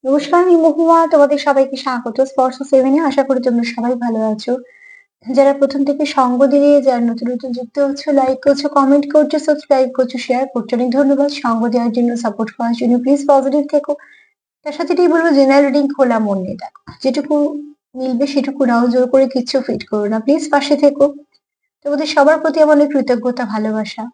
নমস্কার, আমি মহুয়া। তোমাদের সবাইকে স্বাগত স্পর্শ সেভেনে। আশা করি তোমরা সবাই ভালো আছো। যারা প্রথম থেকে সঙ্গ দিয়ে, যারা নতুন নতুন যুক্ত হচ্ছে, লাইক করছো, কমেন্ট করছো, সাবস্ক্রাইব করছো, শেয়ার করছো, অনেক ধন্যবাদ। সঙ্গ দেওয়ার জন্য, সাপোর্ট করার জন্য। প্লিজ পজিটিভ থেকো। তার সাথে এটাই বলবো, জেনারেল রিডিং খোলা মন নিয়ে দেখো। যেটুকু মিলবে সেটুকু নাও, জোর করে কিচ্ছু ফিট করো না। প্লিজ পাশে থেকো। তোমাদের সবার প্রতি আমার অনেক কৃতজ্ঞতা, ভালোবাসা।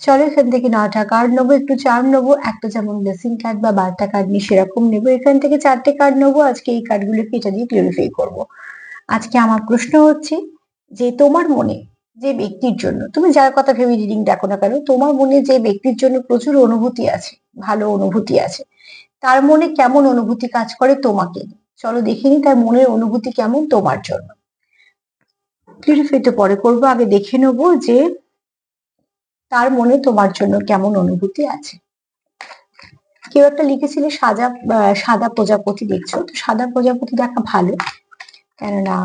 চলো এখান থেকে 9টা কার্ড নেবো, একটু চার্ম নেবো। একটা যেমন ব্লেসিং কার্ড বা বার্তা কার্ড নিয়ে সেরকম নেবো। এখান থেকে 4টে কার্ড নেবো। আজকে এই কার্ডগুলোকে এটা দিয়ে ক্লিয়ারিফাই করবো। আজকে আমার প্রশ্ন হচ্ছে যে তোমার মনে যে ব্যক্তির জন্য, তুমি যার কথা ভেবে রিডিং দেখো না কেন, তোমার মনে যে ব্যক্তির জন্য প্রচুর অনুভূতি আছে, ভালো অনুভূতি আছে, তার মনে কেমন অনুভূতি কাজ করে তোমাকে নিয়ে? চলো দেখে নি তার মনের অনুভূতি কেমন তোমার জন্য। ক্লিয়ারিফাই তো পরে করবো, আগে দেখে নেবো যে তার মনে তোমার জন্য কেমন অনুভূতি আছে। কেউ একটা লিখেছিলে সাদা প্রজাপতি দেখছো, তো সাদা প্রজাপতি দেখা ভালো। কেননা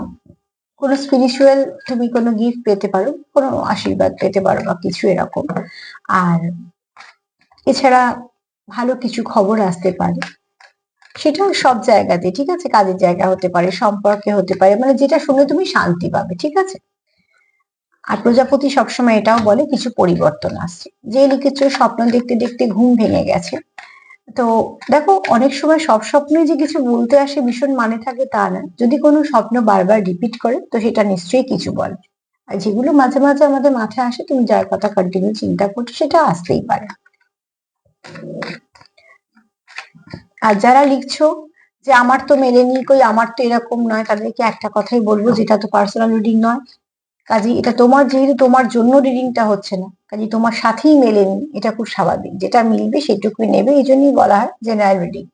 কোনো স্পিরিচুয়াল তুমি কোনো গিফট পেতে পারো, কোনো আশীর্বাদ পেতে পারো বা কিছু এরকম। আর এছাড়া ভালো কিছু খবর আসতে পারে। সেটা সব জায়গাতে, ঠিক আছে? কাজের জায়গা হতে পারে, সম্পর্কে হতে পারে, মানে যেটা শুনে তুমি শান্তি পাবে, ঠিক আছে? আর প্রজাপতি সবসময় এটাও বলে কিছু পরিবর্তন আসছে। যে লিখেছো স্বপ্ন দেখতে দেখতে ঘুম ভেঙে গেছে, তো দেখো অনেক সময় সব স্বপ্নই যে কিছু বলতে আসে ভীষণ মানে থাকে তা না। যদি কোনো স্বপ্ন বারবার রিপিট করে তো সেটা নিশ্চয়ই কিছু বলে। আর যেগুলো মাঝে মাঝে আমাদের মাথায় আসে, তুমি যার কথা কন্টিনিউ চিন্তা করছো, সেটা আসতেই পারে। আর যারা লিখছো যে আমার তো মেলেনি, কই আমার তো এরকম নয়, তাদেরকে একটা কথাই বলবো, যেটা তো পার্সোনাল রিডিং নয়। কাজে এটা তোমার, যেহেতু তোমার জন্য রিডিংটা হচ্ছে না, কাজে তোমার সাথেই মেলেনি, এটা খুব স্বাভাবিক। যেটা মিলবে সেটুকুই নেবে, এই জন্যই বলা হয় জেনারেল রিডিং।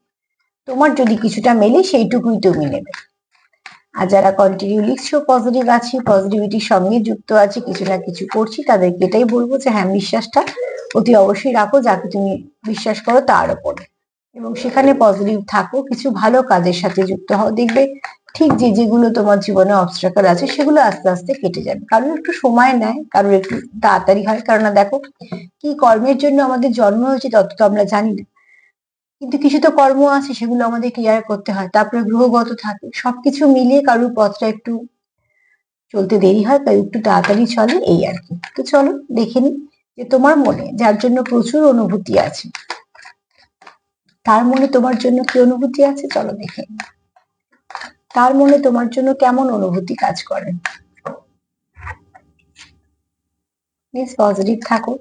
তোমার যদি কিছুটা মেলে সেইটুকুই তুমি নেবে। আর যারা কন্টিনিউ লিখছো পজিটিভ আছি, পজিটিভিটির সঙ্গে যুক্ত আছি, কিছু না কিছু করছি, তাদেরকে এটাই বলবো যে হ্যাঁ, বিশ্বাসটা অতি অবশ্যই রাখো যাকে তুমি বিশ্বাস করো তার উপরে, এবং সেখানে পজিটিভ থাকো, কিছু ভালো কাজের সাথে যুক্ত হও। দেখবে ঠিক যে যেগুলো তোমার জীবনে অবস্ট্রাকল আছে সেগুলো আস্তে আস্তে কেটে যাবে। কারোর একটু সময় নেয়, কারোর একটু তাড়াতাড়ি হয়। কারণ দেখো, কি কর্মের জন্য আমাদের জন্ম হয়েছে তত তো আমরা জানি না, কিন্তু কিছু তো কর্ম আছে সেগুলো আমাদের ক্লিয়ার করতে হয়। তারপরে গ্রহগত থাকে, সবকিছু মিলিয়ে কারোর পথটা একটু চলতে দেরি হয়, তাই একটু তাড়াতাড়ি চলে, এই আর কি। তো চলো দেখে নি যে তোমার মনে যার জন্য প্রচুর অনুভূতি আছে, তার মনে তোমার জন্য কি অনুভূতি আছে। চলো দেখে নি তার মনে তোমার জন্য কেমন অনুভূতি কাজ করে। প্লিজ পজিটিভ থাকো।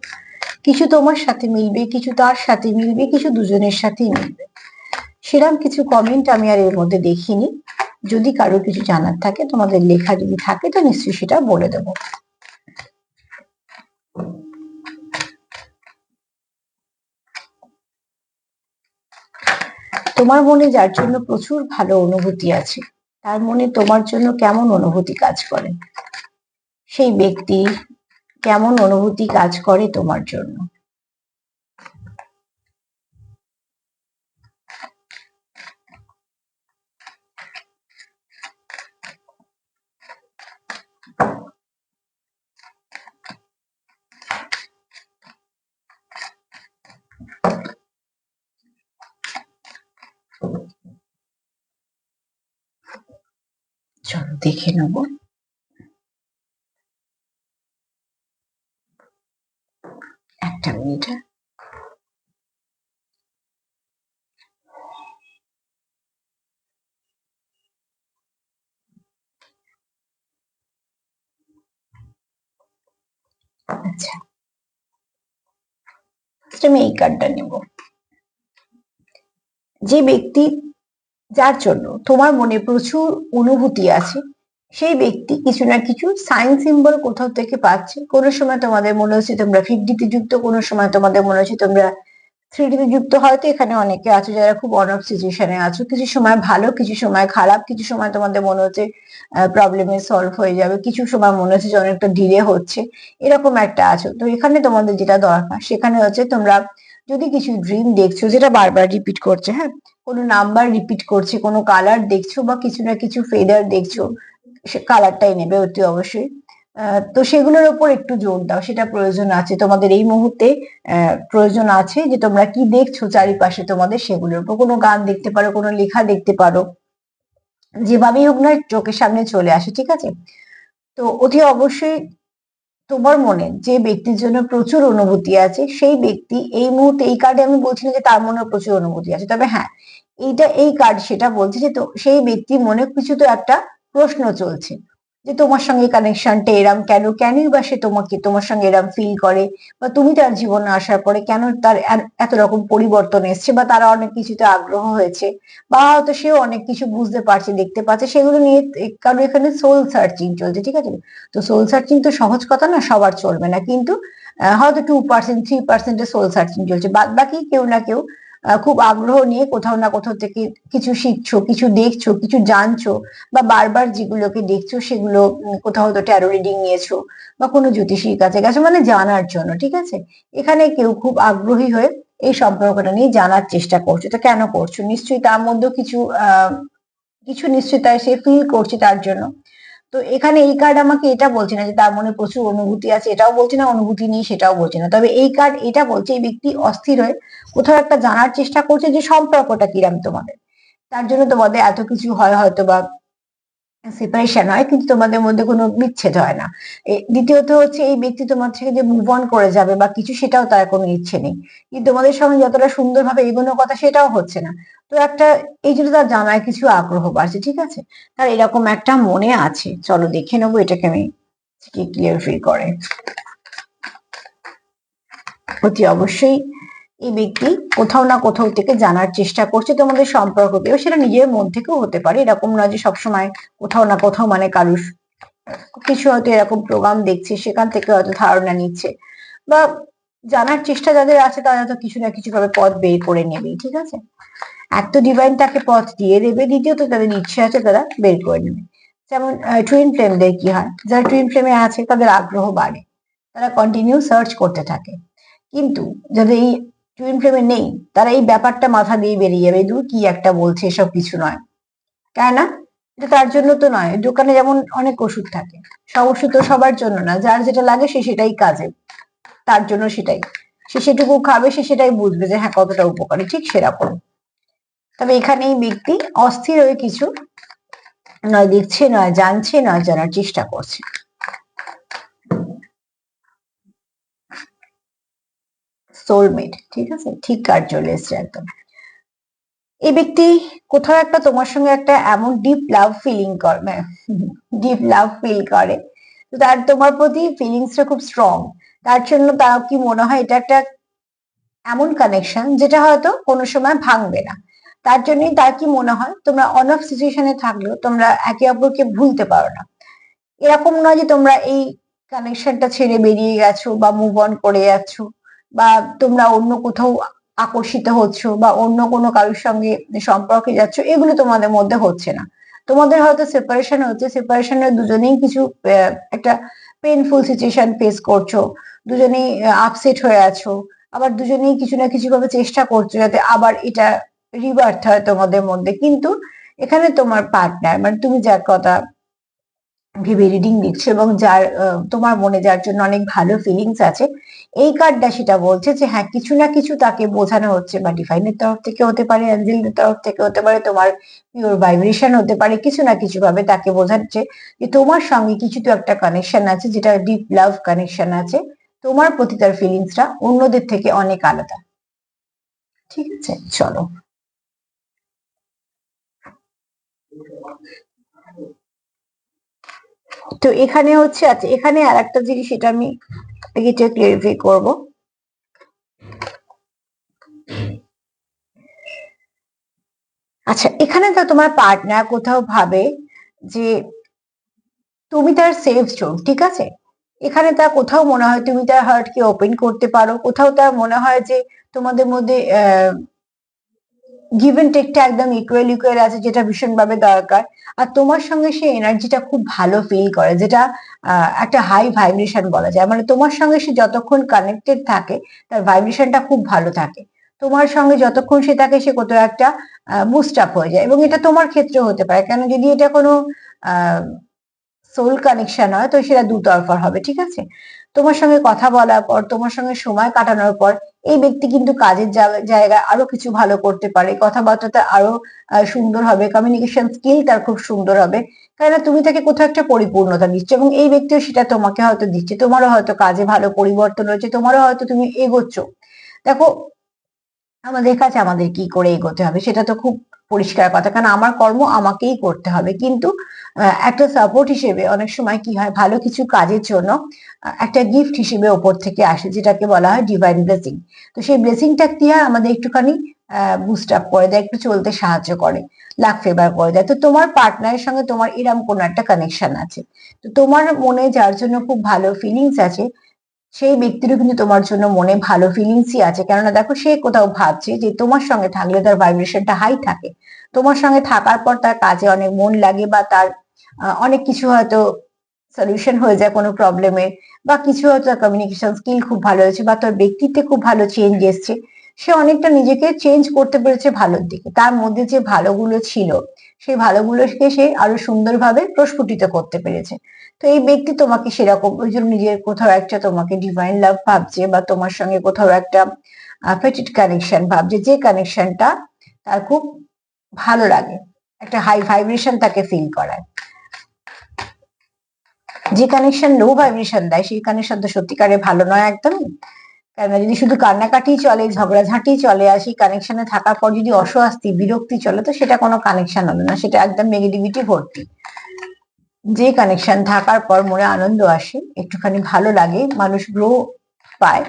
কিছু তোমার সাথে মিলবে, কিছু তার সাথে মিলবে, কিছু দুজনের সাথেই মিলবে। সেরকম কিছু কমেন্ট আমি আর এর মধ্যে দেখিনি। যদি কারোর কিছু জানার থাকে, তোমাদের লেখা যদি থাকে, তো নিশ্চয়ই সেটা বলে দেবো। তোমার মনে যার জন্য প্রচুর ভালো অনুভূতি আছে, তার মনে তোমার জন্য কেমন অনুভূতি কাজ করে? সেই ব্যক্তি কেমন অনুভূতি কাজ করে তোমার জন্য? চলো দেখে নেবো। একটা মিনিট। আচ্ছা, আমি এই কার্ডটা নেব। যে ব্যক্তি যার জন্য তোমার মনে প্রচুর অনুভূতি আছে, সেই ব্যক্তি কিছু না কিছু সাইন সিম্বল কোথাও থেকে পাচ্ছে। কোনো সময় তোমাদের মনে হচ্ছে তোমরা 50-তে যুক্ত, কোনো সময় তোমাদের মনে হচ্ছে তোমরা 3D-তে যুক্ত। হয়তো এখানে অনেকে আছো যারা খুব অন অফ সিচুয়েশনে আছো, কিছু সময় ভালো, কিছু সময় খারাপ, কিছু সময় তোমাদের মনে হচ্ছে প্রবলেমে সলভ হয়ে যাবে, কিছু সময় মনে হচ্ছে যে অনেকটা ডিলে হচ্ছে, এরকম একটা আছো। তো এখানে তোমাদের যেটা দরকার সেখানে হচ্ছে, তোমরা যদি কিছু ড্রিম দেখছো যেটা বারবার রিপিট করছে, হ্যাঁ, কোনো নাম্বার রিপিট করছে, কোনো কালার দেখছো বা কিছু না কিছু ফেদার দেখছো, সে কালারটাই নেবে অতি অবশ্যই। তো সেগুলোর উপর একটু জোর দাও, সেটা প্রয়োজন আছে তোমাদের এই মুহূর্তে। প্রয়োজন আছে যে তোমরা কি দেখছো চারিপাশে তোমাদের, সেগুলোর উপর কোনো গান দেখতে পারো, কোনো লেখা দেখতে পারো, যেভাবেই হোক না চোখের সামনে চলে আসে, ঠিক আছে? তো অতি অবশ্যই তোমার মনে যে ব্যক্তির জন্য প্রচুর অনুভূতি আছে, সেই ব্যক্তি এই মুহূর্তে, এই কার্ডে আমি বলছি না যে তার মনে প্রচুর অনুভূতি আছে, তবে হ্যাঁ, এই কার্ড সেটা বলছে যে তো সেই ব্যক্তির মনে কিছু তো একটা প্রশ্ন চলছে, যে তোমার সঙ্গে কানেকশনটা এরম কেন, কেনই বা সে তোমার সঙ্গে এরম ফিল করে, বা তুমি তার জীবনে আসার পরে কেন তার এত রকম পরিবর্তন এসছে, বা তারা অনেক কিছুতে আগ্রহ হয়েছে, বা হয়তো সেও অনেক কিছু বুঝতে পারছে, দেখতে পাচ্ছে, সেগুলো নিয়ে। কারণ এখানে সোল সার্চিং চলছে, ঠিক আছে? তো সোল সার্চিং তো সহজ কথা না, সবার চলবে না, কিন্তু হয়তো 2% 3% সোল সার্চিং চলছে, বাদ বাকি কেউ না কেউ খুব আগ্রহ নিয়ে কোথাও না কোথাও থেকে কিছু শিখছো, কিছু দেখছো, কিছু জানছো, বা বারবার যেগুলোকে দেখছো সেগুলো কোথাও তো ট্যারো রিডিং নিয়েছো, বা কোনো জ্যোতিষীর কাছে গেছো, মানে জানার জন্য, ঠিক আছে? এখানে কেউ খুব আগ্রহী হয়ে এই সম্পর্কটা নিয়ে জানার চেষ্টা করছো। তো কেন করছো? নিশ্চয়ই তার মধ্যেও কিছু নিশ্চয়ই তাই সে ফিল করছে তার জন্য। তো এখানে এই কার্ড আমাকে এটা বলছে না যে তার মনে প্রচুর অনুভূতি আছে, এটাও বলছে না অনুভূতি নেই, সেটাও বলছে না। তবে এই কার্ড এটা বলছে এই ব্যক্তি অস্থির হয়ে কোথাও একটা জানার চেষ্টা করছে যে সম্পর্কটা কিরাম তোমাদের। তার জন্য তোমাদের এত কিছু হয় হয়তো, বা সেপারেশন হয়, কিন্তু তোমাদের মধ্যে কোনো বিচ্ছেদ হয় না। দ্বিতীয়ত হচ্ছে এই ব্যক্তি তোমার থেকে যে মুভ অন করে যাবে বা কিছু, সেটাও তার কোনো ইচ্ছে নেই। কিন্তু তোমাদের সঙ্গে যতটা সুন্দরভাবে এগোনোর কথা সেটাও হচ্ছে না। তো একটা, এই জন্য তার জানায় কিছু আগ্রহ বাড়ছে, ঠিক আছে? তার এরকম একটা মনে আছে। চলো দেখে নেবো এটাকে আমি কি ক্লিয়ার ফিল করে। অতি অবশ্যই এই ব্যক্তি কোথাও না কোথাও থেকে জানার চেষ্টা করছে তোমাদের সম্পর্ককেও, সেটা নিজের মন থেকেও হতে পারে, এরকম নয় যে সবসময় কোথাও না কোথাও, মানে কারুর কিছু হয়তো এরকম প্রোগ্রাম দেখছে, সেখান থেকে হয়তো ধারণা নিচ্ছে, বা জানার চেষ্টা যাদের আছে তারা তো কিছু না কিছু ভাবে পথ বের করে নেবেই, ঠিক আছে? এক তো ডিভাইন তাকে পথ দিয়ে দেবে, দ্বিতীয়ত তাদের ইচ্ছে আছে তারা বের করে নেবে। যেমন টুইন ফ্লেমদের কি হয়, যারা টুইন ফ্লেমে আছে তাদের আগ্রহ বাড়ে, তারা কন্টিনিউ সার্চ করতে থাকে। কিন্তু যাদের এই টুইন ফ্লেমে নেই, তারা এই ব্যাপারটা মাথা দিয়ে বেরিয়ে যাবে, দূর কি একটা বলছে, এসব কিছু নয়। তাই না? এটা তার জন্য তো নয়, দোকানে যেমন অনেক ওষুধ থাকে, সব ওষুধ তো সবার জন্য না, যার যেটা লাগে সে সেটাই কাজে, তার জন্য সেটাই, সে সেটুকু খাবে, সে সেটাই বুঝবে যে হ্যাঁ কতটা উপকারী, ঠিক সেরকম। তবে এখানে এই ব্যক্তি অস্থির হয়ে কিছু নয় দেখছে, নয় জানছে, নয় জানার চেষ্টা করছে। সোলমেট, ঠিক আছে, ঠিক কার্ড চলে এসছে একদম। এই ব্যক্তি কোথাও একটা তোমার সঙ্গে একটা এমন ডিপ লাভ ফিলিং করে, ডিপ লাভ ফিল করে, তো তার তোমার প্রতি ফিলিংসটা খুব স্ট্রং। তার জন্য তার কি মনে হয় এটা একটা এমন কানেকশন যেটা হয়তো কোনো সময় ভাঙবে না। তার জন্যই তার কি মনে হয় তোমরা অন অফ সিচুয়েশনে থাকলেও তোমরা একে অপরকে ভুলতে পারো না। এরকম নয় যে তোমরা এই কানেকশনটা ছেড়ে বেরিয়ে গেছো বা মুভ অন করে যাচ্ছ, বা তোমরা অন্য কোথাও আকর্ষিত হচ্ছ, বা অন্য কোনো কারোর সঙ্গে সম্পর্কে যাচ্ছ, এগুলো তোমাদের মধ্যে হচ্ছে না। তোমাদের হয়তো সেপারেশন হচ্ছে, সেপারেশনে দুজনেই কিছু একটা পেইনফুল সিচুয়েশন ফেস করছো, দুজনেই আপসেট হয়ে আছো, আবার দুজনেই কিছু না কিছু ভাবে চেষ্টা করছো যাতে আবার এটা রিবার্থ হয় তোমাদের মধ্যে। কিন্তু এখানে তোমার পার্টনার, মানে তুমি যার কথা ভেবে রিডিং দিচ্ছে, এবং যার তোমার মনে যার জন্য অনেক ভালো ফিলিংস আছে, এই কার্ডটা সেটা বলছে যে হ্যাঁ কিছু না কিছু তাকে বোঝানো হচ্ছে, বা ডিভাইনের তরফ থেকে হতে পারে, অ্যাঞ্জেলদের তরফ থেকে হতে পারে, তোমার পিওর ভাইব্রেশন হতে পারে, কিছু না কিছু ভাবে তাকে বোঝাচ্ছে যে তোমার সঙ্গে কিছু তো একটা কানেকশন আছে, যেটা ডিপ লাভ কানেকশন আছে। তোমার প্রতি তার ফিলিংসটা অন্যদের থেকে অনেক আলাদা, ঠিক আছে? চলো, তো এখানে হচ্ছে, আচ্ছা এখানে আর একটা জিনিস, এটা আমি এটা ক্লিয়ারিফাই করবো। আচ্ছা এখানে তো তোমার পার্টনার কোথাও ভাবে যে তুমি তার সেফ জোন, ঠিক আছে? এখানে তার কোথাও মনে হয় তুমি তার হার্ট কে ওপেন করতে পারো, কোথাও তার মনে হয় যে তোমাদের মধ্যে গিভ এন্ড টেকটা একদম ইকুয়াল ইকুয়াল আছে, যেটা ভীষণভাবে দরকার। আর তোমার সঙ্গে সে এনার্জিটা খুব ভালো ফিল করে, যেটা একটা হাই ভাইব্রেশন বলা যায়, মানে তোমার সঙ্গে সে যতক্ষণ কানেক্টেড থাকে তার ভাইব্রেশনটা খুব ভালো থাকে। তোমার সঙ্গে যতক্ষণ সে থাকে সে কোথাও একটা বুস্ট আপ হয়ে যায়, এবং এটা তোমার ক্ষেত্রেও হতে পারে, কেন যদি এটা কোনো সোল কানেকশন হয়, তো সেটা দুতরফার হবে, ঠিক আছে। তোমার সঙ্গে কথা বলার পর, তোমার সঙ্গে সময় কাটানোর পর এই ব্যক্তি কিন্তু কাজের জায়গায় আরো কিছু ভালো করতে পারে, কথাবার্তাটা আরো সুন্দর হবে, কমিউনিকেশন স্কিল তার খুব সুন্দর হবে, কেননা তুমি তাকে কোথাও একটা পরিপূর্ণতা দিচ্ছ এবং এই ব্যক্তিও সেটা তোমাকে হয়তো দিচ্ছে। তোমারও হয়তো কাজে ভালো পরিবর্তন হয়েছে, তোমারও হয়তো তুমি এগোচ্ছ। দেখো, আমাদের কাছে আমাদের কি করে এগোতে হবে সেটা তো খুব পরিষ্কার কথা, কারণ আমার কর্ম আমাকেই করতে হবে, কিন্তু একটা সাপোর্ট হিসেবে অনেক সময় কি হয়, ভালো কিছু কাজের জন্য একটা গিফট হিসেবে ওপর থেকে আসে, যেটাকে বলা হয় ডিভাইন ব্লেসিং। তো সেই ব্লেসিংটা কি হয়, আমাদের একটুখানি বুস্ট আপ করে দেয়, একটু চলতে সাহায্য করে, লাক ফেভার করে দেয়। তো তোমার পার্টনারের সঙ্গে তোমার এরম কোনো একটা কানেকশন আছে, তো তোমার মনে যার জন্য খুব ভালো ফিলিংস আছে, সেই ব্যক্তিরও কিন্তু তোমার জন্য মনে ভালো ফিলিংসই আছে, কেননা দেখো সে কোথাও ভাবছে যে তোমার সঙ্গে থাকলে তার ভাইব্রেশনটা হাই থাকে, তোমার সঙ্গে থাকার পর তার কাজে অনেক মন লাগে, বা তার অনেক কিছু হয়তো সলিউশন হয়ে যায় কোনো প্রবলেমে, বা কিছু হয়তো কমিউনিকেশন স্কিল খুব ভালো হয়েছে, বা তার ব্যক্তিত্বে খুব ভালো চেঞ্জ এসছে, সে অনেকটা নিজেকে চেঞ্জ করতে পেরেছে ভালোর দিকে, তার মধ্যে যে ভালোগুলো ছিল সেই ভালোগুলোকে সে আরো সুন্দরভাবে প্রস্ফুটিত করতে পেরেছে। তো এই ব্যক্তি তোমাকে সেরকম ওই জন্য নিজের কোথাও একটা তোমাকে ডিভাইন লাভ ভাবছে, বা তোমার সঙ্গে কোথাও একটা ফেটিড কানেকশন ভাবছে, যে কানেকশনটা তার খুব ভালো লাগে, একটা হাই ভাইব্রেশন তাকে ফিল করায়। যে কানেকশন লো ভাইব্রেশন দেয় সেই কানেকশন তো সত্যিকারে ভালো নয় একদমই, কেননা যদি শুধু কান্নাকাটি চলে, ঝগড়াঝাঁটি চলে, আর সেই কানেকশনে থাকার পর যদি অস্বস্তি বিরক্তি চলে, তো সেটা কোনো কানেকশন হলো না, সেটা একদম নেগেটিভিটি ভর্তি। যে কানেকশন থাকার পর মনে আনন্দ আসে, একটুখানি ভালো লাগে, মানুষ গ্রো পায়,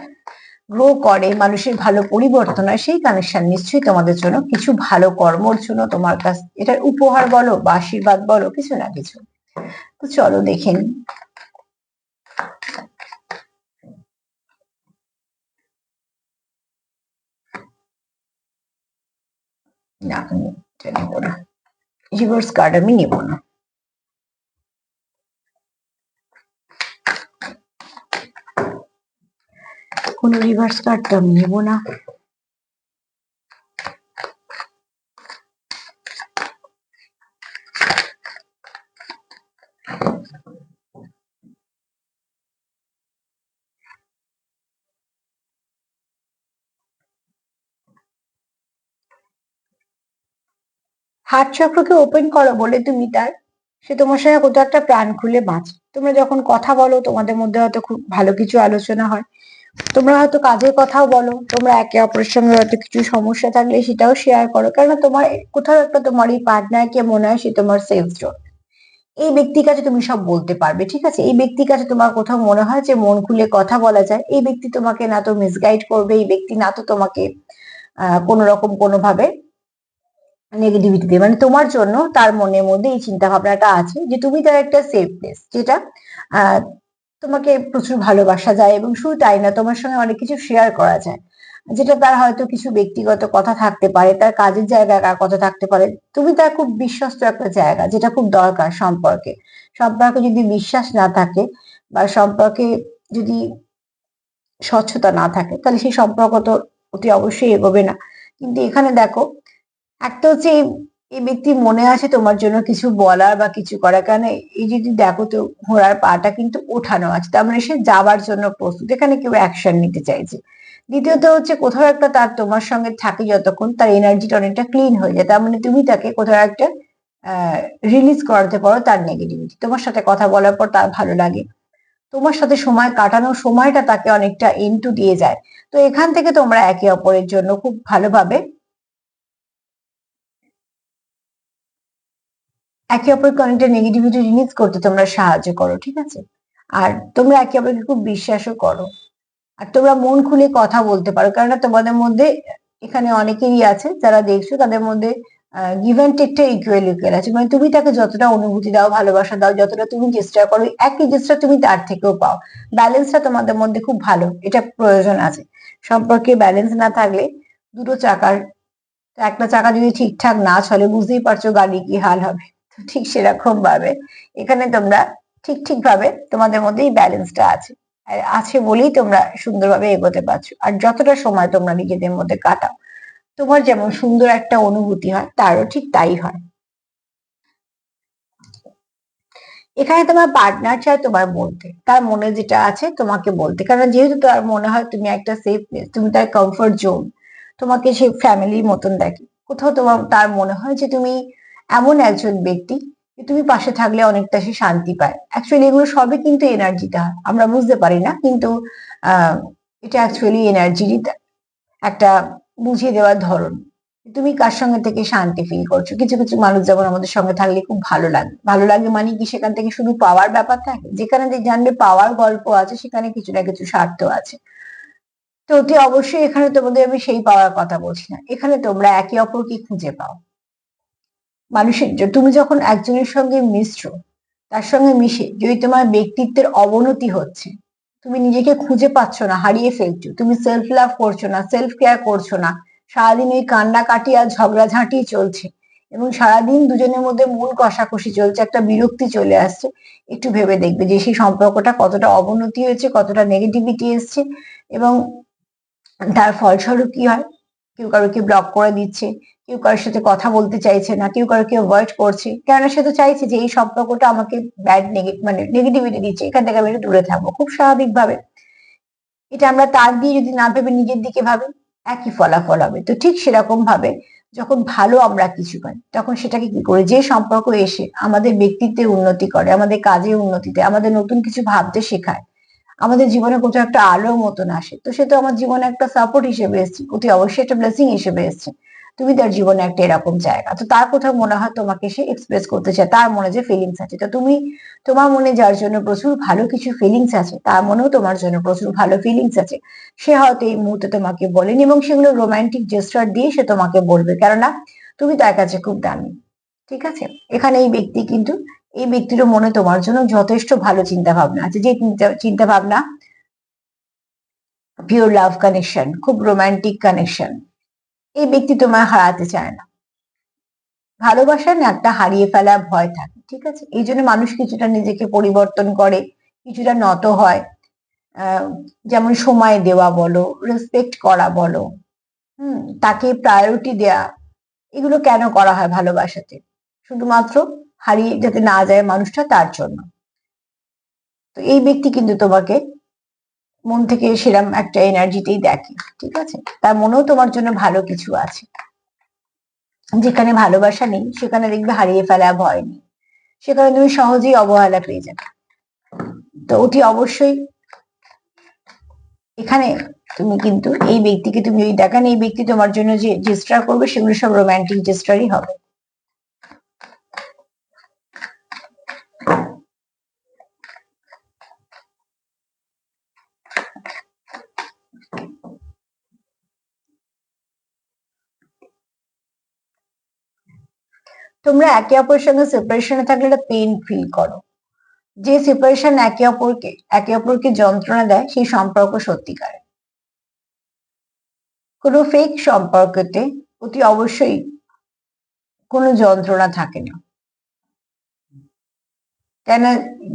গ্রো করে, মানুষের ভালো পরিবর্তন হয়, সেই কানেকশন নিশ্চয়ই তোমাদের জন্য কিছু ভালো কর্মর জন্য তোমার কাছ, এটার উপহার বলো বা আশীর্বাদ বলো, কিছু না কিছু। তো চলো দেখে নিই। না, আমি এটা নেব না, রিভার্স কার্ড আমি নেব না। কোনো রিভার্স কার্ড তো আমি নেব না। হার্ট চক্রকে ওপেন করো বলে তুমি তার, সে তোমার সঙ্গে কোথাও একটা প্রাণ খুলে বাঁচে। তোমরা যখন কথা বলো তোমাদের মধ্যে হয়তো খুব ভালো কিছু আলোচনা হয়, তোমরা হয়তো কাজের কথাও বলো, তোমরা একে অপরের সঙ্গে হয়তো কিছু সমস্যা থাকলে সেটাও শেয়ার করো, কেননা তোমার কোথাও একটা তোমার এই পার্টনারকে মনে হয় সে তোমার সেফ জোন। এই ব্যক্তির কাছে তুমি সব বলতে পারবে, ঠিক আছে। এই ব্যক্তির কাছে তোমার কোথাও মনে হয় যে মন খুলে কথা বলা যায়, এই ব্যক্তি তোমাকে না তো মিসগাইড করবে, এই ব্যক্তি না তো তোমাকে কোনো রকম কোনোভাবে নেগেটিভিটি দিয়ে, মানে তোমার জন্য তার মনের মধ্যে এই চিন্তা ভাবনাটা আছে যে তুমি তার একটা সেফ প্লেস, যেটা আহ তোমাকে প্রচুর ভালোবাসা যায়, এবং শুধু তাই না, তোমার সঙ্গে অনেক কিছু শেয়ার করা যায়, যেটা তার হয়তো কিছু ব্যক্তিগত কথা থাকতে পারে, তার কাজের জায়গায় কথা থাকতে পারে, তুমি তার খুব বিশ্বস্ত একটা জায়গা, যেটা খুব দরকার সম্পর্কে। সম্পর্কে যদি বিশ্বাস না থাকে, বা সম্পর্কে যদি স্বচ্ছতা না থাকে, তাহলে সেই সম্পর্ক তো অতি অবশ্যই এগোবে না। কিন্তু এখানে দেখো, একটা হচ্ছে এই ব্যক্তি মনে আছে তোমার জন্য কিছু বলার বা কিছু করার, কারণে এই যদি দেখো তো ঘোড়ার পাটা কিন্তু ওঠানো আছে, তার মানে সে যাবার জন্য প্রস্তুত, এখানে কেউ অ্যাকশন নিতে চাইছে। দ্বিতীয়ত হচ্ছে কোথাও একটা তার তোমার সঙ্গে থাকে যতক্ষণ তার এনার্জিটা অনেকটা ক্লিন হয়ে যায়, তার মানে তুমি তাকে কোথাও একটা রিলিজ করাতে পারো তার নেগেটিভিটি, তোমার সাথে কথা বলার পর তার ভালো লাগে, তোমার সাথে সময় কাটানোর সময়টা তাকে অনেকটা ইনটু দিয়ে যায়। তো এখান থেকে তোমরা একে অপরের জন্য খুব ভালোভাবে একে অপরকে অনেকটা নেগেটিভিটি রিলিজ করতে তোমরা সাহায্য করো, ঠিক আছে। আর তোমরা একে অপরকে খুব বিশ্বাসও করো, আর তোমরা মন খুলে কথা বলতে পারো, কেননা তোমাদের মধ্যে এখানে অনেকেরই আছে যারা দেখছো, তাদের মধ্যে গিভ অ্যান্ড টেকটা ইকুয়াল ইকুয়াল আছে, মানে তুমি তাকে যতটা অনুভূতি দাও, ভালোবাসা দাও, যতটা তুমি চেষ্টা করো, একই চেষ্টা তুমি তার থেকেও পাও। ব্যালেন্সটা তোমাদের মধ্যে খুব ভালো, এটা প্রয়োজন আছে। সম্পর্কে ব্যালেন্স না থাকলে দুটো চাকার, একটা চাকা যদি ঠিকঠাক না চলে, বুঝতেই পারছো গাড়ি কি হাল হবে। তো ঠিক সেরকম ভাবে এখানে তোমরা ঠিক ঠিক ভাবে তোমাদের মধ্যে এই ব্যালেন্সটা আছে, আর আছে বলেই তোমরা সুন্দরভাবে এগোতে পারছো। আর যতটা সময় তোমরা নিজেদের মধ্যে কাটাও, তোমার যেমন সুন্দর একটা অনুভূতি হয়, তারও ঠিক তাই হয়। এখানে তোমার পার্টনার চায় তোমার বলতে, তার মনে যেটা আছে তোমাকে বলতে, কারণ যেহেতু তার মনে হয় তুমি একটা সেফ প্লেস, তুমি তার কমফর্ট জোন, তোমাকে সে ফ্যামিলির মতন দেখে। কোথাও তোমার তার মনে হয় যে তুমি এমন একজন ব্যক্তি যে তুমি পাশে থাকলে অনেকটা সে শান্তি পায়। অ্যাকচুয়ালি এগুলো সবই কিন্তু এনার্জিটা হয়, আমরা বুঝতে পারি না, কিন্তু আহ এটা অ্যাকচুয়ালি এনার্জিরই একটা বুঝিয়ে দেওয়ার ধরন। তুমি কার সঙ্গে থেকে শান্তি ফিল করছো। কিছু কিছু মানুষ যেমন আমাদের সঙ্গে থাকলে খুব ভালো লাগে, ভালো লাগে মানে কি সেখান থেকে শুধু পাওয়ার ব্যাপার থাকে, যেখানে যে জানবে পাওয়ার গল্প আছে সেখানে কিছু না কিছু স্বার্থ আছে। তো অতি অবশ্যই এখানে তোমাদের আমি সেই পাওয়ার কথা বলছি না, এখানে তোমরা একে অপরকে খুঁজে পাও। মানুষের তুমি যখন একজনের সঙ্গে মিশছো, তার সঙ্গে মিশে যদি তোমার ব্যক্তিত্বের অবনতি হচ্ছে, তুমি নিজেকে খুঁজে পাচ্ছ না, হারিয়ে ফেলছো, তুমি সেলফ লাভ করছো না, সেলফ কেয়ার করছো না, সারাদিন ওই কান্নাকাটি আর ঝগড়াঝাঁটি চলছে, এবং সারাদিন দুজনের মধ্যে মূল কষাকষি চলছে, একটা বিরক্তি চলে আসছে, একটু ভেবে দেখবে যে সেই সম্পর্কটা কতটা অবনতি হয়েছে, কতটা নেগেটিভিটি এসছে, এবং তার ফলস্বরূপ কি হয়। কেউ কারোকে ব্লক করে দিচ্ছে, কেউ কারোর সাথে কথা বলতে চাইছে না, কেউ কারোকে অ্যাভয়েড করছে, কেননা সে তো চাইছে যে এই সম্পর্কটা আমাকে ব্যাড মানে নেগেটিভিটি দিচ্ছে, এখান থেকে আমি একটু দূরে থাকবো, খুব স্বাভাবিকভাবে। এটা আমরা তার দিয়ে যদি না ভেবে নিজের দিকে ভাবি, একই ফলাফল হবে। তো ঠিক সেরকম ভাবে যখন ভালো আমরা কিছু পাই, তখন সেটাকে কি করি, যে সম্পর্ক এসে আমাদের ব্যক্তিত্বের উন্নতি করে, আমাদের কাজের উন্নতিতে, আমাদের নতুন কিছু ভাবতে শেখায়, আমাদের জীবনে কোথাও একটা আলোর মতন আসে, তো সে তো আমার জীবনে একটা সাপোর্ট হিসেবে এসেছে, অতি অবশ্যই একটা ব্লেসিং হিসেবে এসেছে। তুমি তার জীবনে একটা এরকম জায়গা, তো তার কোথাও মনে হয় তোমাকে সে এক্সপ্রেস করতে চায়, তার মনে যে ফিলিংস আছে, তো তুমি তোমার মনে যার জন্য প্রচুর ভালো কিছু ফিলিংস আছে, তার মনেও তোমার জন্য প্রচুর ভালো ফিলিংস আছে। সে হয়তো এই মুহূর্তে তোমাকে বলেনি, এবং সেগুলো রোমান্টিক জেস্টার দিয়ে সে তোমাকে বলবে, কেননা তুমি তার কাছে খুব দামি। ঠিক আছে, এখানে এই ব্যক্তি কিন্তু, এই ব্যক্তির মনে তোমার জন্য যথেষ্ট ভালো চিন্তা ভাবনা আছে, যে চিন্তা ভাবনা পিওর লাভ কানেকশন, খুব রোমান্টিক কানেকশন। এই ব্যক্তি তোমায় হারাতে চায় না। ভালোবাসার না একটা হারিয়ে ফেলার ভয় থাকে, ঠিক আছে, এই জন্য মানুষ কিছুটা নিজেকে পরিবর্তন করে, কিছুটা নত হয়। আহ, যেমন সময় দেওয়া বলো, রেসপেক্ট করা বলো, তাকে প্রায়োরিটি দেয়া, এগুলো কেন করা হয় ভালোবাসাতে? শুধুমাত্র হারিয়ে যাতে না যায় মানুষটা, তার জন্য। তো এই ব্যক্তি কিন্তু তোমাকে মন থেকে সেরাম একটা এনার্জিতেই দেখে, ঠিক আছে, তার মনেও তোমার জন্য ভালো কিছু আছে। যেখানে ভালোবাসা নেই সেখানে দেখবে হারিয়ে ফেলা ভয় নেই, সেখানে তুমি সহজেই অবহেলা পেয়ে যাবে। তো অতি অবশ্যই এখানে তুমি কিন্তু এই ব্যক্তিকে তুমি যদি দেখান, এই ব্যক্তি তোমার জন্য যে জেস্টার করবে সেগুলো সব রোমান্টিক জেস্টারই হবে। তোমরা একে অপরের সঙ্গে সেপারেশনে থাকলে একটা পেন ফিল করো। যে সেপারেশন একে অপরকে যন্ত্রণা দেয় সেই সম্পর্ক সত্যিকার। কোনো ফেক সম্পর্কতে অতি অবশ্যই কোনো যন্ত্রণা থাকে না, কেন,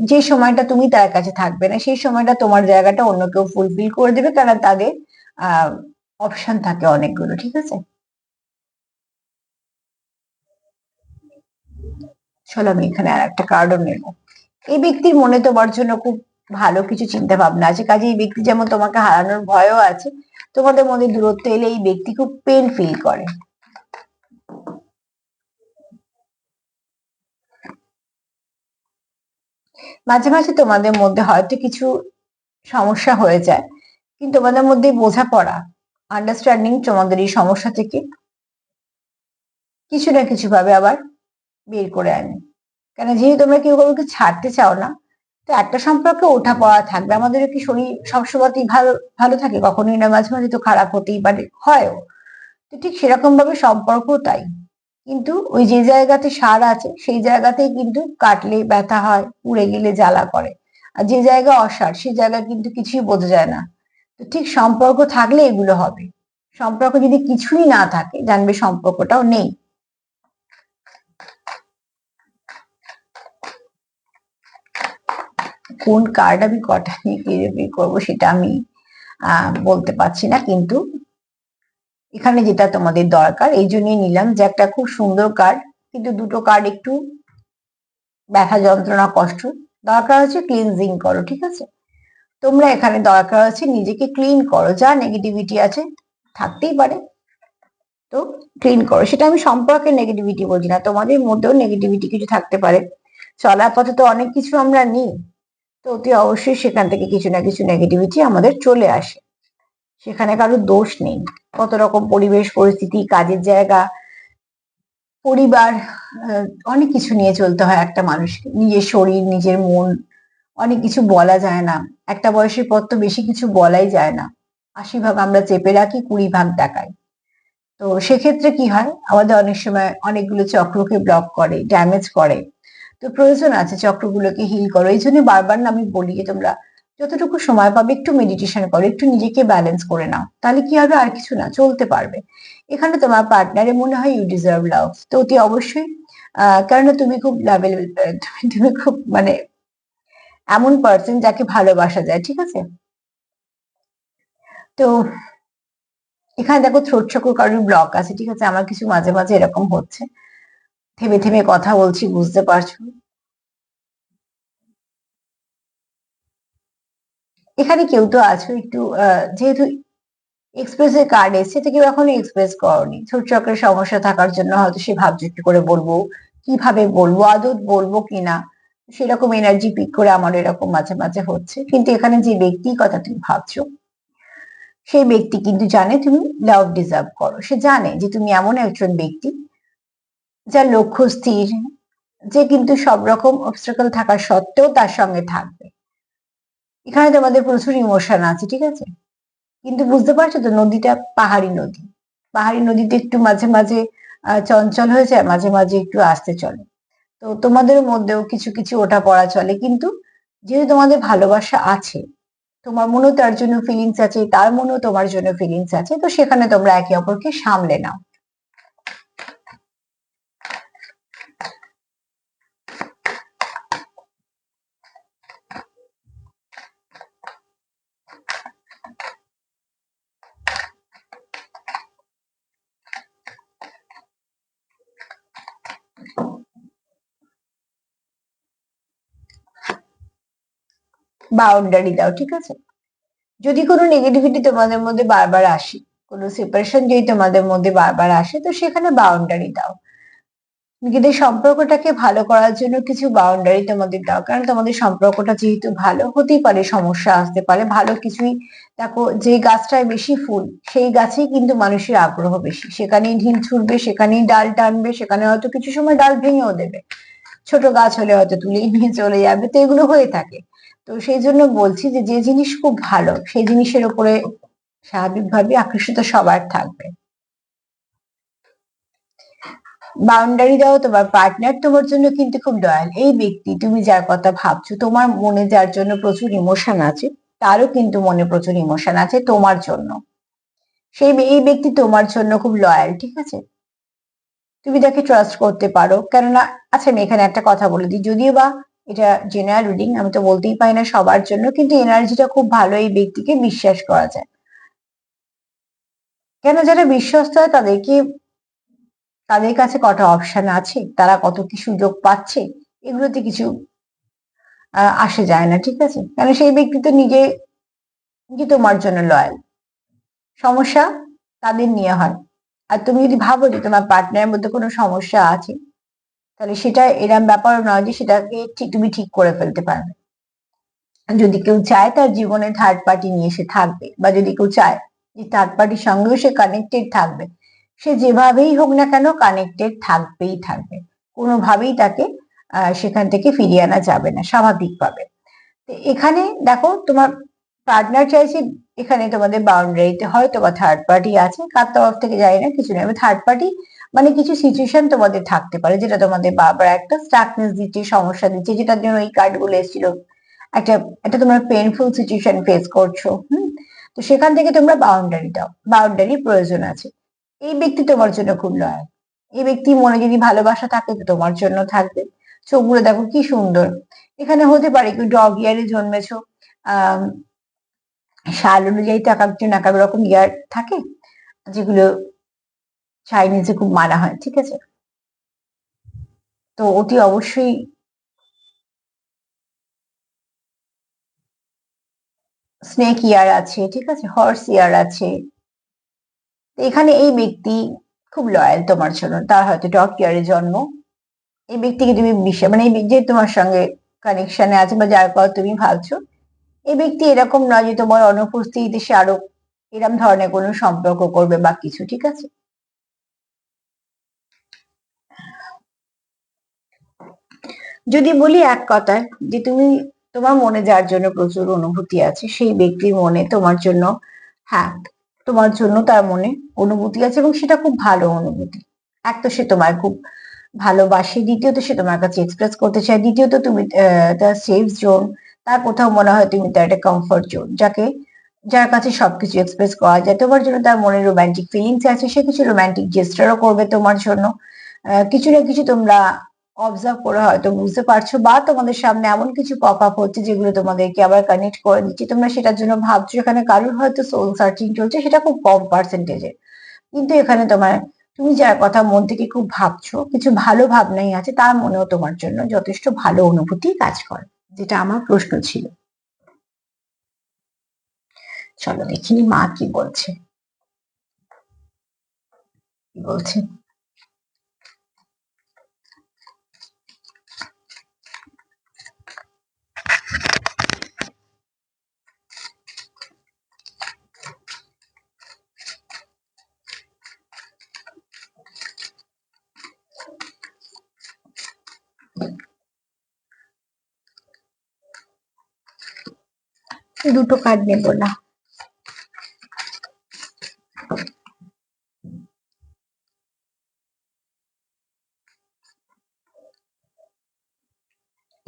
যে সময়টা তুমি তার কাছে থাকবে না সেই সময়টা তোমার জায়গাটা অন্য কেউ ফুলফিল করে দেবে, কারণ তাদের আহ অপশন থাকে অনেকগুলো, ঠিক আছে। চলো আমি এখানে আর একটা কার্ডও নেব। এই ব্যক্তির মনে তোমার জন্য খুব ভালো কিছু চিন্তা ভাবনা আছে, কাজে এই ব্যক্তি যেমন তোমাকে হারানোর ভয়ও আছে, তোমাদের মধ্যে দূরত্ব এলে এই ব্যক্তি খুব পেন ফিল করে। মাঝে মাঝে তোমাদের মধ্যে হয়তো কিছু সমস্যা হয়ে যায়, কিন্তু তোমাদের মধ্যে বোঝাপড়া, আন্ডারস্ট্যান্ডিং তোমাদের এই সমস্যা থেকে কিছু না কিছু ভাবে আবার বের করে আনে। কেন, যেহেতু তোমরা কেউ কাউকে ছাড়তে চাও না, তো একটা সম্পর্কে ওঠা পড়া থাকবে। আমাদের কি শরীর সবসময়তেই ভালো ভালো থাকে? কখনোই না, মাঝে মাঝে তো খারাপ হতেই পারে, হয়ও। তো ঠিক সেরকম ভাবে সম্পর্ক তাই, কিন্তু ওই যে জায়গাতে সার আছে সেই জায়গাতেই কিন্তু কাটলে ব্যথা হয়, পুড়ে গেলে জ্বালা করে। আর যে জায়গা অসার সেই জায়গা কিন্তু কিছুই বোঝা যায় না। তো ঠিক সম্পর্ক থাকলে এগুলো হবে। সম্পর্ক যদি কিছুই না থাকে, জানবে সম্পর্কটাও নেই। কোন কার্ড আমি কটা নিয়ে কি রিভিউ করবো সেটা আমি বলতে পারছি না, কিন্তু এখানে যেটা তোমাদের দরকার এই জন্যই নিলাম যে একটা খুব সুন্দর কার্ড, কিন্তু দুটো কার্ড একটু ব্যথা যন্ত্রণা কষ্ট, দরকার হচ্ছে ক্লিনজিং করো, ঠিক আছে? তোমরা এখানে দরকার হচ্ছে নিজেকে ক্লিন করো, যা নেগেটিভিটি আছে থাকতেই পারে, তো ক্লিন করো। সেটা আমি সম্পর্কের নেগেটিভিটি বলছি না, তোমাদের মধ্যেও নেগেটিভিটি কিছু থাকতে পারে। চলার পথে তো অনেক কিছু আমরা নিই, তো অতি অবশ্যই সেখান থেকে কিছু না কিছু নেগেটিভিটি আমাদের চলে আসে, সেখানে কারোর দোষ নেই। কত রকম পরিবেশ পরিস্থিতি, কাজের জায়গা, পরিবার, অনেক কিছু নিয়ে চলতে হয় একটা মানুষকে, নিজের শরীর, নিজের মন, অনেক কিছু বলা যায় না। একটা বয়সের পর তো বেশি কিছু বলাই যায় না, 80 ভাগ আমরা চেপে রাখি, 20 ভাগ দেখাই। তো সেক্ষেত্রে কি হয়, আমাদের অনেক সময় অনেকগুলো চক্রকে ব্লক করে, ড্যামেজ করে। তো প্রয়োজন আছে চক্রগুলোকে হিল করো। এই জন্য বারবার না আমি বলি যে তোমরা যতটুকু সময় পাবে একটু মেডিটেশন করো, একটু নিজেকে ব্যালেন্স করে নাও, তাহলে কি হবে, আর কিছু না, চলতে পারবে। এখানে তোমার পার্টনারে মনে হয় ইউ ডিজার্ভ লাভ, তো অতি অবশ্যই কেননা তুমি খুব লাভেল, তুমি খুব মানে এমন পার্সন যাকে ভালোবাসা যায়, ঠিক আছে? তো এখানে দেখো থ্রোট চক্র কারোর ব্লক আছে, ঠিক আছে? আমার কিছু মাঝে মাঝে এরকম হচ্ছে, থেমে থেমে কথা বলছি, বুঝতে পারছো? এখানে কেউ তো আছো একটু যেহেতু এক্সপ্রেসের কার্ড এসছে, তো কেউ এখনো এক্সপ্রেস করনি, ছোট চক্রের সমস্যা থাকার জন্য হয়তো সে ভাবছে কি করে বলবো, কিভাবে বলবো, আদৌ বলবো কিনা, সেরকম এনার্জি পিক করে আমার এরকম মাঝে মাঝে হচ্ছে। কিন্তু এখানে যে ব্যক্তির কথা তুমি ভাবছো, সেই ব্যক্তি কিন্তু জানে তুমি লাভ ডিজার্ভ করো, সে জানে যে তুমি এমন একজন ব্যক্তি যার লক্ষ্য স্থির, যে কিন্তু সব রকম অবস্ট্রাকল থাকা সত্ত্বেও তার সঙ্গে থাকবে। এখানে তোমাদের প্রচুর ইমোশন আছে, ঠিক আছে? কিন্তু বুঝতে পারছো তো, নদীটা পাহাড়ি নদী, পাহাড়ি নদীতে একটু মাঝে মাঝে চঞ্চল হয়ে যায়, মাঝে মাঝে একটু আস্তে চলে। তো তোমাদের মধ্যেও কিছু কিছু ওঠা পড়া চলে, কিন্তু যেহেতু তোমাদের ভালোবাসা আছে, তোমার মনেও তার জন্য ফিলিংস আছে, তার মনেও তোমার জন্য ফিলিংস আছে, তো সেখানে তোমরা একে অপরকে সামলে নাও। বাউন্ডারি দাও, ঠিক আছে? যদি কোনো নেগেটিভিটি তোমাদের মধ্যে বারবার আসে, কোনো সেপারেশন যদি তোমাদের মধ্যে বারবার আসে, তো সেখানে বাউন্ডারি দাও। নিজেদের সম্পর্কটাকে ভালো করার জন্য কিছু বাউন্ডারি তোমাদের দাও, কারণ তোমাদের সম্পর্কটা যেহেতু ভালো, হতেই পারে সমস্যা আসতে পারে, ভালো কিছুই। দেখো, যে গাছটায় বেশি ফুল, সেই গাছেই কিন্তু মানুষের আগ্রহ বেশি, সেখানেই ঢিল ছুড়বে, সেখানেই ডাল টানবে, সেখানে হয়তো কিছু সময় ডাল ভেঙেও দেবে, ছোট গাছ হলে হয়তো তুলেই নিয়ে চলে যাবে, তো এগুলো হয়ে থাকে। তো সেই জন্য বলছি যে যে জিনিস খুব ভালো, সেই জিনিসের উপরে স্বাভাবিকভাবে আকর্ষিত সবার থাকবে। বাউন্ডারি দাও, তোমার পার্টনার তোমার জন্য কিন্তু খুব লয়াল। এই ব্যক্তি, তুমি যার কথা ভাবছো, তোমার মনে যার জন্য প্রচুর ইমোশন আছে, তারও কিন্তু মনে প্রচুর ইমোশন আছে তোমার জন্য। এই ব্যক্তি তোমার জন্য খুব লয়াল, ঠিক আছে? তুমি তাকে ট্রাস্ট করতে পারো, কেননা আচ্ছা আমি এখানে একটা কথা বলে দিই, যদিও বা এটা জেনারেল রিডিং, আমি তো বলতেই পারি না সবার জন্য, কিন্তু এনার্জিটা খুব ভালো, এই ব্যক্তিকে বিশ্বাস করা যায়। কেন, যারা বিশ্বস্ত হয় তাদেরকে, তাদের কাছে কটা অপশন আছে, তারা কত কি সুযোগ পাচ্ছে, এগুলোতে কিছু আসে যায় না, ঠিক আছে? কারণ সেই ব্যক্তি তো নিজে কি তোমার জন্য লয়াল। সমস্যা তাদের নিয়ে হয়, আর তুমি যদি ভাবো যে তোমার পার্টনারের মধ্যে কোনো সমস্যা আছে, তাহলে সেটা এরম ব্যাপার নয় যে সেটাকে তুমি ঠিক করে ফেলতে পারবে। যদি কেউ চায় তার জীবনে থার্ড পার্টি নিয়ে সে থাকবে, বা যদি কেউ চায় যে থার্ড পার্টির সঙ্গেও সে কানেক্টেড থাকবে, সে যেভাবেই হোক না কেন কানেক্টেড থাকবেই থাকবে, কোনোভাবেই তাকে সেখান থেকে ফিরিয়ে আনা যাবে না স্বাভাবিকভাবে। তো এখানে দেখো, তোমার পার্টনার চাইছে এখানে তোমাদের বাউন্ডারিতে হয়তো বা থার্ড পার্টি আছে, কার তরফ থেকে জানি না, কিছু নেই, থার্ড পার্টি মানে কিছু সিচুয়েশন তোমাদের থাকতে পারে, যেটা তোমাদের বারবার একটা স্টাকনেস দিচ্ছে, সমস্যা দিচ্ছে, যেটার জন্য এই কার্ড গুলো এসেছিল। একটা একটা তোমরা পেইনফুল সিচুয়েশন ফেস করছো, তো সেখান থেকে তোমরা বাউন্ডারি দাও, বাউন্ডারি প্রয়োজন আছে। এই ব্যক্তি তোমার জন্য খুব লয়াল, এই ব্যক্তি মনে যদি ভালোবাসা থাকে তো তোমার জন্য থাকবে। চোখগুলো দেখো কি সুন্দর। এখানে হতে পারে কেউ ডগ ইয়ারে জন্মেছো, আহ সাল অনুযায়ী তো এক একজন এক এক রকম ইয়ার থাকে, যেগুলো চাইনিজে খুব মানা হয়, ঠিক আছে? তো অতি অবশ্যই স্নেক ইয়ার আছে, ঠিক আছে, হর্স ইয়ার আছে। এখানে এই ব্যক্তি খুব লয়াল তোমার জন্য, তার হয়তো ডগ ইয়ারে জন্ম। এই ব্যক্তিকে তুমি বিশ্বাস, মানে যে তোমার সঙ্গে কানেকশনে আছে বা যার কথা তুমি ভাবছো, এই ব্যক্তি এরকম নয় যে তোমার অনুপস্থিতিতে সে আরো এরম ধরনের কোনো সম্পর্ক করবে বা কিছু, ঠিক আছে। যদি বলি এক কথায় যে তুমি তোমার মনে যার জন্য প্রচুর অনুভূতি আছে, সেই ব্যক্তির মনে তোমার জন্য, হ্যাঁ, তোমার জন্য তার মনে অনুভূতি আছে এবং সেটা খুব ভালো অনুভূতি। এক তো সে তোমায় খুব ভালোবাসে, দ্বিতীয়ত সে তোমার কাছে এক্সপ্রেস করতে চায়, দ্বিতীয়ত তুমি তার সেফ জোন, তার কোথাও মনে হয় তুমি তার একটা কমফর্ট জোন, যার কাছে সবকিছু এক্সপ্রেস করা যায়। তোমার জন্য তার মনে রোমান্টিক ফিলিংস আছে, সে কিছু রোমান্টিক জেস্টারও করবে তোমার জন্য। কিছু না কিছু তোমরা অবজার্ভ করে হয়তো বুঝতে পারছো, বা তোমাদের সামনে এমন কিছু পপ আপ হচ্ছে যেগুলো তোমাদেরকে আবার কানেক্ট করে দিচ্ছে, তোমরা সেটার জন্য ভাবছো। এখানে কারোর হয়তো সোল সার্চিং চলছে, সেটা খুব কম পার্সেন্টেজে, কিন্তু এখানে তুমি যার কথা মন থেকে খুব ভাবছো, কিছু ভালো ভাবনাই আছে, তার মনেও তোমার জন্য যথেষ্ট ভালো অনুভূতি কাজ করে, যেটা আমার প্রশ্ন ছিল। চলো দেখিনি মা কি বলছে, কি বলছে। দুটো কার্ড নেবো না।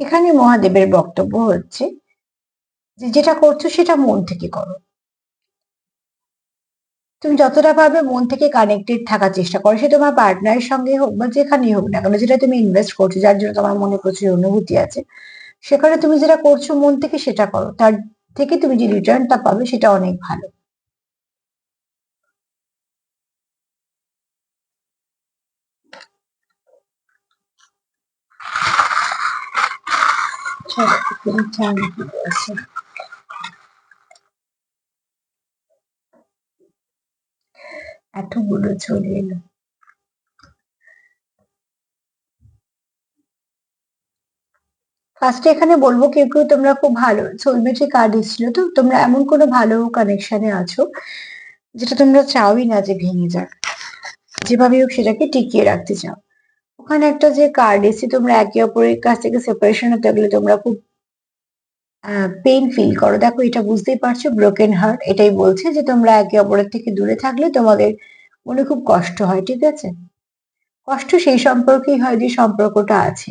এখানে মহাদেবের বক্তব্য হচ্ছে যে যেটা করছো সেটা মন থেকে করো। তুমি যতটা পারবে মন থেকে কানেক্টেড থাকার চেষ্টা করো, সে তোমার পার্টনারের সঙ্গে হোক বা যেখানেই হোক না কেন, যেটা তুমি ইনভেস্ট করছো, যার জন্য তোমার মনে প্রচুর অনুভূতি আছে, সেখানে তুমি যেটা করছো মন থেকে সেটা করো, তার থেকে তুমি যে রিটার্নটা পাবে সেটা অনেক ভালো। চলো তুমি জানো কি বলছে। এতগুলো চলে এলো। ফার্স্টে এখানে বলবো কেউ কেউ তোমরা খুব ভালো সোলমেটে কার্ড এসেছিল, তো তোমরা এমন কোনো ভালো কানেকশনে আছো যেটা তোমরা চাওই না যে ভেঙে যাক, যেভাবে হোক সেটাকে টিকিয়ে রাখতে চাও। ওখানে একটা যে কার্ড এসে তোমরা একে অপরের কাছ থেকে সেপারেশন হতে গেলে তোমরা খুব পেইন ফিল করো। দেখো এটা বুঝতেই পারছো, ব্রোকেন হার্ট এটাই বলছে যে তোমরা একে অপরের থেকে দূরে থাকলে তোমাদের মনে খুব কষ্ট হয়, ঠিক আছে। কষ্ট সেই সম্পর্কেই হয় যে সম্পর্কটা আছে।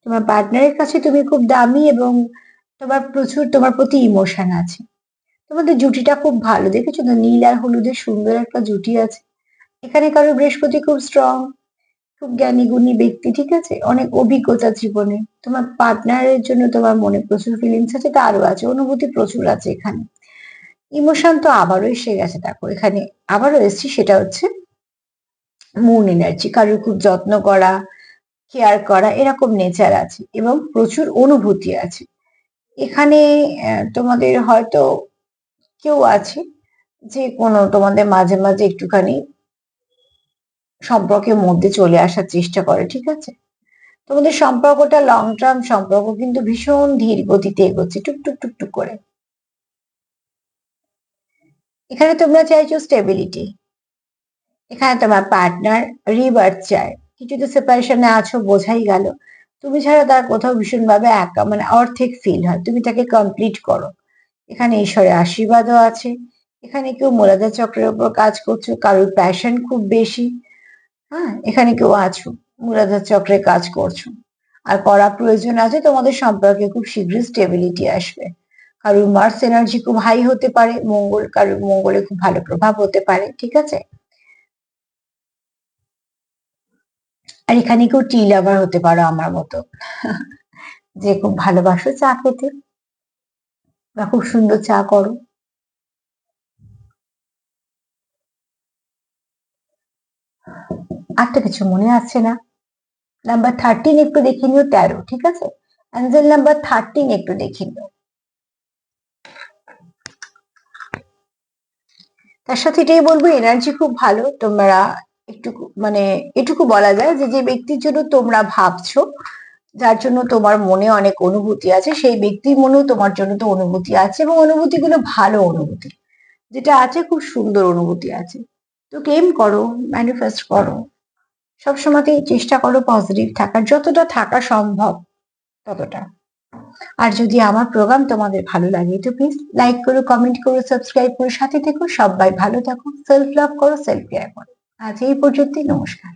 তোমার পার্টনারের কাছে তুমি খুব দামি এবং তোমার প্রতি ইমোশন আছে। তোমাদের জুটিটা খুব ভালো, দেখেছো তো, নীল আর হলুদের সুন্দর একটা জুটি আছে। এখানে কারো বৃহস্পতি খুব স্ট্রং, খুব জ্ঞানী গুণী ব্যক্তি, ঠিক আছে, অনেক অভিজ্ঞতা জীবনে। তোমার পার্টনারের জন্য তোমার মনে প্রচুর ফিলিংস আছে, তারও আছে, অনুভূতি প্রচুর আছে। এখানে ইমোশন তো আবারও এসে গেছে, দেখো এখানে আবারও এসছি, সেটা হচ্ছে মুন এনার্জি, কারোর খুব যত্ন করা, কেয়ার করা, এরকম নেচার আছে এবং প্রচুর অনুভূতি আছে। এখানে তোমাদের হয়তো কেউ আছে যে কোনো তোমাদের মাঝে মাঝে একটুখানি সম্পর্কের মধ্যে চলে আসার চেষ্টা করে, ঠিক আছে। তোমাদের সম্পর্কটা লং টার্ম সম্পর্ক, কিন্তু ভীষণ ধীর গতিতে এগোচ্ছে, টুকটুক টুকটুক করে। এখানে তোমরা চাইছো স্টেবিলিটি, এখানে তোমার পার্টনার রিবার্থ চায়। কিছুতে সেপারেশনে আছো, বোঝাই গেল। তুমি ছাড়া তার কোথাও ভীষণভাবে একা, মানে অর্ধেক ফিল হয়, তুমি তাকে কমপ্লিট করো। এখানে ঈশ্বরের আশীর্বাদও আছে। এখানে কেউ মূলাধার চক্রের উপর কাজ করছো, কারোর প্যাশন খুব বেশি। হ্যাঁ, এখানে কেউ আছো মূলাধার চক্রে কাজ করছো, আর করা প্রয়োজন আছে, তোমাদের সম্পর্কে খুব শীঘ্রই স্টেবিলিটি আসবে। কারোর মার্স এনার্জি খুব হাই হতে পারে, কারোর মঙ্গলে খুব ভালো প্রভাব হতে পারে, ঠিক আছে। আর এখানে কেউ টি লাভার হতে পারো আমার মতো, যে খুব ভালোবাসো চা খেতে বা খুব সুন্দর চা করো। আর তো কিছু মনে আসছে না। নাম্বার 13 একটু দেখে নিও, 13, ঠিক আছে। অ্যাঞ্জেল নাম্বার 13 একটু দেখে নিও। তার সাথে এটাই বলবো, এনার্জি খুব ভালো। তোমরা একটু মানে এটুকু বলা যায় যে যে ব্যক্তির জন্য তোমরা ভাবছো, যার জন্য তোমার মনে অনেক অনুভূতি আছে, সেই ব্যক্তির মনেও তোমার জন্য তো অনুভূতি আছে, এবং অনুভূতিগুলো ভালো অনুভূতি, যেটা আছে খুব সুন্দর অনুভূতি আছে। তো ক্লেম করো, ম্যানিফেস্ট করো, সবসময়তেই চেষ্টা করো পজিটিভ থাকার, যতটা থাকা সম্ভব ততটা। আর যদি আমার প্রোগ্রাম তোমাদের ভালো লাগে তো প্লিজ লাইক করো, কমেন্ট করো, সাবস্ক্রাইব করো, সাথে থেকো। সবাই ভালো থাকো, সেলফ লাভ করো, সেলফ কেয়ার করো। আজ এই পর্যন্তই, নমস্কার।